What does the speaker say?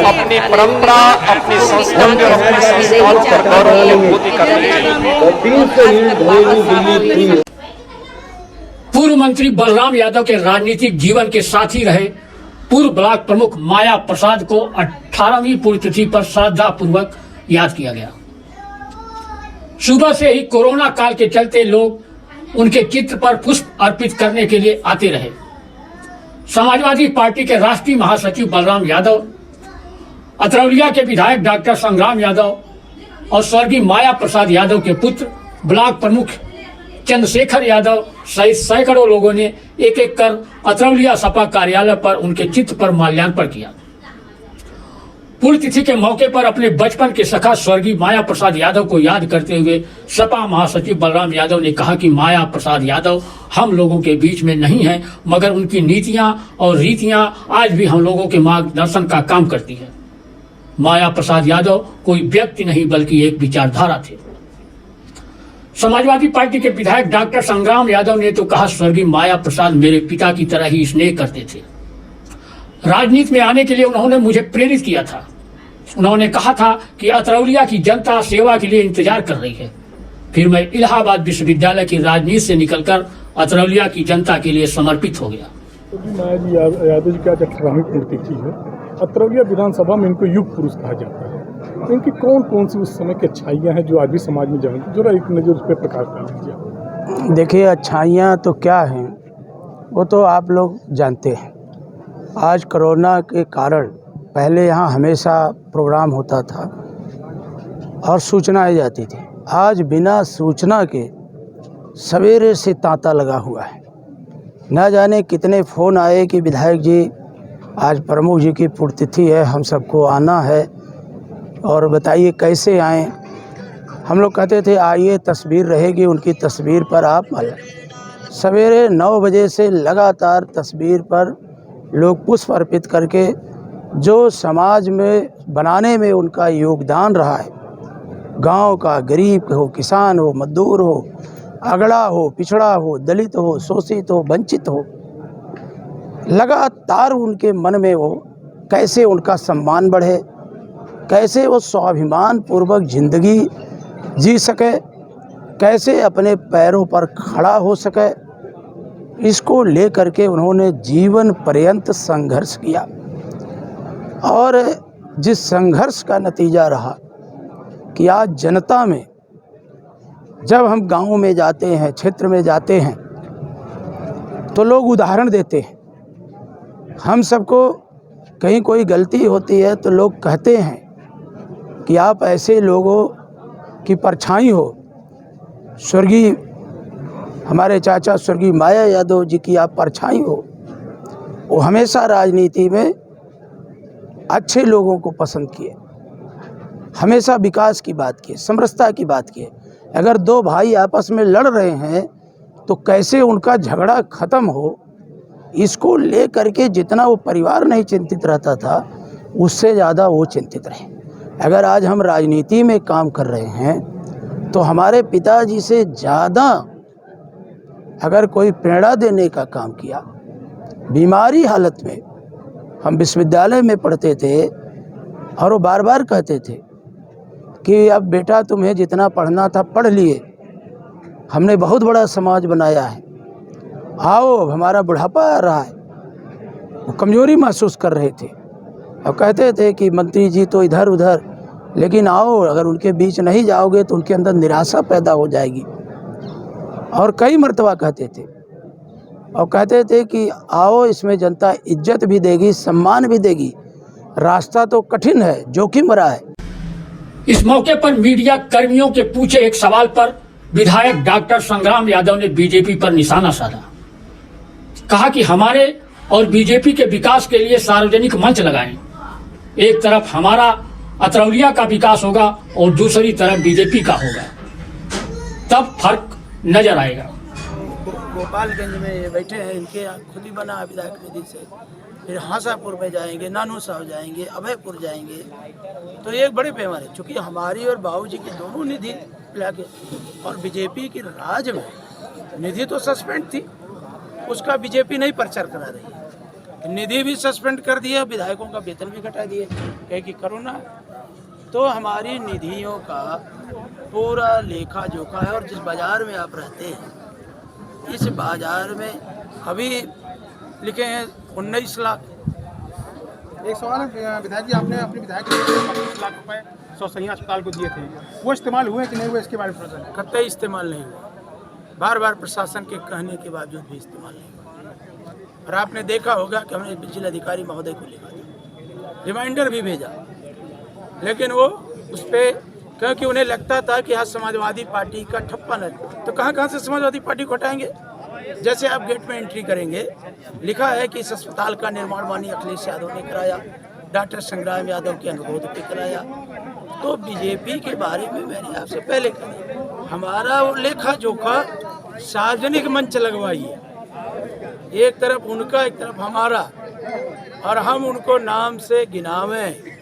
अपनी परंपरा, अपनी संस्कृति और अपने संस्कारों पर गौरव की अनुभूति करनी चाहिए। पूर्व मंत्री बलराम यादव के राजनीतिक जीवन के साथी रहे पूर्व ब्लॉक प्रमुख माया प्रसाद को 18वीं पुण्यतिथि पर श्रद्धापूर्वक याद किया गया। सुबह से ही कोरोना काल के चलते लोग उनके चित्र पर पुष्प अर्पित करने के लिए आते रहे। समाजवादी पार्टी के राष्ट्रीय महासचिव बलराम यादव, अतरौलिया के विधायक डॉक्टर संग्राम यादव और स्वर्गीय माया प्रसाद यादव के पुत्र ब्लॉक प्रमुख चंद्रशेखर यादव सहित सैकड़ों लोगों ने एक एक कर अतरौलिया सपा कार्यालय पर उनके चित्र पर माल्यार्पण किया। पुण्यतिथि के मौके पर अपने बचपन के सखा स्वर्गीय माया प्रसाद यादव को याद करते हुए सपा महासचिव बलराम यादव ने कहा कि माया प्रसाद यादव हम लोगों के बीच में नहीं है, मगर उनकी नीतियां और रीतियां आज भी हम लोगों के मार्गदर्शन का काम करती है। माया प्रसाद यादव कोई व्यक्ति नहीं बल्कि एक विचारधारा थे। समाजवादी पार्टी के विधायक डॉक्टर संग्राम यादव ने तो कहा, स्वर्गीय माया प्रसाद मेरे पिता की तरह ही स्नेह करते थे। राजनीति में आने के लिए उन्होंने मुझे प्रेरित किया था। उन्होंने कहा था कि अतरौलिया की जनता सेवा के लिए इंतजार कर रही है। फिर मैं इलाहाबाद विश्वविद्यालय की राजनीति से निकलकर अतरौलिया की जनता के लिए समर्पित हो गया। माया जी यादव जी की आज 18वीं पुण्यतिथि है। अतरौलिया विधानसभा में इनको युग पुरुष कहा जाता है। इनकी कौन कौन सी उस समय की अच्छाइयाँ हैं जो आज भी समाज में जाएंगी, जरा एक नज़र उस पर प्रकाश डाल दीजिए। देखिए, अच्छाइयाँ तो क्या हैं वो तो आप लोग जानते हैं। आज कोरोना के कारण पहले यहाँ हमेशा प्रोग्राम होता था और सूचनाएं जाती थी। आज बिना सूचना के सवेरे से तांता लगा हुआ है। न जाने कितने फ़ोन आए कि विधायक जी आज प्रमुख जी की पुण्यतिथि है, हम सबको आना है और बताइए कैसे आएँ। हम लोग कहते थे आइए, तस्वीर रहेगी, उनकी तस्वीर पर आप सवेरे 9 बजे से लगातार तस्वीर पर लोग पुष्प अर्पित करके जो समाज में बनाने में उनका योगदान रहा है, गांव का गरीब हो, किसान हो, मजदूर हो, अगड़ा हो, पिछड़ा हो, दलित हो, शोषित हो, वंचित हो, लगातार उनके मन में वो कैसे उनका सम्मान बढ़े, कैसे वो स्वाभिमान पूर्वक जिंदगी जी सके, कैसे अपने पैरों पर खड़ा हो सके, इसको लेकर के उन्होंने जीवन पर्यंत संघर्ष किया। और जिस संघर्ष का नतीजा रहा कि आज जनता में जब हम गाँव में जाते हैं, क्षेत्र में जाते हैं, तो लोग उदाहरण देते हैं। हम सबको कहीं कोई गलती होती है तो लोग कहते हैं कि आप ऐसे लोगों की परछाई हो। स्वर्गीय हमारे चाचा स्वर्गीय माया यादव जी की आप परछाई हो। वो हमेशा राजनीति में अच्छे लोगों को पसंद किए, हमेशा विकास की बात की, समरसता की बात की। अगर दो भाई आपस में लड़ रहे हैं तो कैसे उनका झगड़ा ख़त्म हो, इसको ले करके जितना वो परिवार नहीं चिंतित रहता था, उससे ज़्यादा वो चिंतित रहे। अगर आज हम राजनीति में काम कर रहे हैं तो हमारे पिताजी से ज़्यादा अगर कोई प्रेरणा देने का काम किया। बीमारी हालत में हम विश्वविद्यालय में पढ़ते थे और वो बार बार कहते थे कि अब बेटा तुम्हें जितना पढ़ना था पढ़ लिए, हमने बहुत बड़ा समाज बनाया है, आओ अब हमारा बुढ़ापा आ रहा है। वो कमज़ोरी महसूस कर रहे थे और कहते थे कि मंत्री जी तो इधर उधर, लेकिन आओ अगर उनके बीच नहीं जाओगे तो उनके अंदर निराशा पैदा हो जाएगी। और कई मर्तबा कहते थे और कहते थे कि आओ इसमें जनता इज्जत भी देगी, सम्मान भी देगी, रास्ता तो कठिन है, जोखिम भरा है। इस मौके पर मीडिया कर्मियों के पूछे एक सवाल पर विधायक डॉक्टर संग्राम यादव ने बीजेपी पर निशाना साधा। कहा कि हमारे और बीजेपी के विकास के लिए सार्वजनिक मंच लगाएं। एक तरफ हमारा अतरौलिया का विकास होगा और दूसरी तरफ बीजेपी का होगा, तब फर्क नजर आएगा। गोपालगंज में ये बैठे हैं, इनके खुद ही बना विधायक निधि से, फिर हासापुर में जाएंगे, नानू साहब जाएंगे, अभयपुर जाएंगे, तो ये एक बड़े पैमाने, चूँकि हमारी और बाबूजी की दोनों निधि लाके, और बीजेपी की राज में निधि तो सस्पेंड थी, उसका बीजेपी नहीं प्रचार करा रही है। निधि भी सस्पेंड कर दिया, विधायकों का वेतन भी घटा दिए, कहे कि कोरोना। तो हमारी निधियों का पूरा लेखा जोखा है। और जिस बाजार में आप रहते हैं, इस बाजार में अभी लिखे हैं 19 लाख। एक सवाल है विधायक जी, आपने अपने विधायक के लिए 25 लाख रुपए सौसैया अस्पताल को दिए थे, वो इस्तेमाल हुए कि नहीं हुए, इसके बारे में थोड़ा सा। कतई इस्तेमाल नहीं हुआ, बार बार प्रशासन के कहने के बावजूद भी इस्तेमाल नहीं हुआ। और आपने देखा होगा कि हमने जिलाधिकारी महोदय को लिखा था, रिमाइंडर भी भेजा, लेकिन वो उस पर, क्योंकि उन्हें लगता था कि आज समाजवादी पार्टी का ठप्पा न, तो कहाँ से समाजवादी पार्टी को हटाएंगे। जैसे आप गेट में एंट्री करेंगे, लिखा है कि इस अस्पताल का निर्माण माननीय अखिलेश यादव ने कराया, डॉक्टर संग्राम यादव के अनुरोध पे कराया। तो बीजेपी के बारे में मैंने आपसे पहले कहा, हमारा वो लेखा जोखा सार्वजनिक मंच लगवाइए, एक तरफ उनका एक तरफ हमारा, और हम उनको नाम से गिनावें।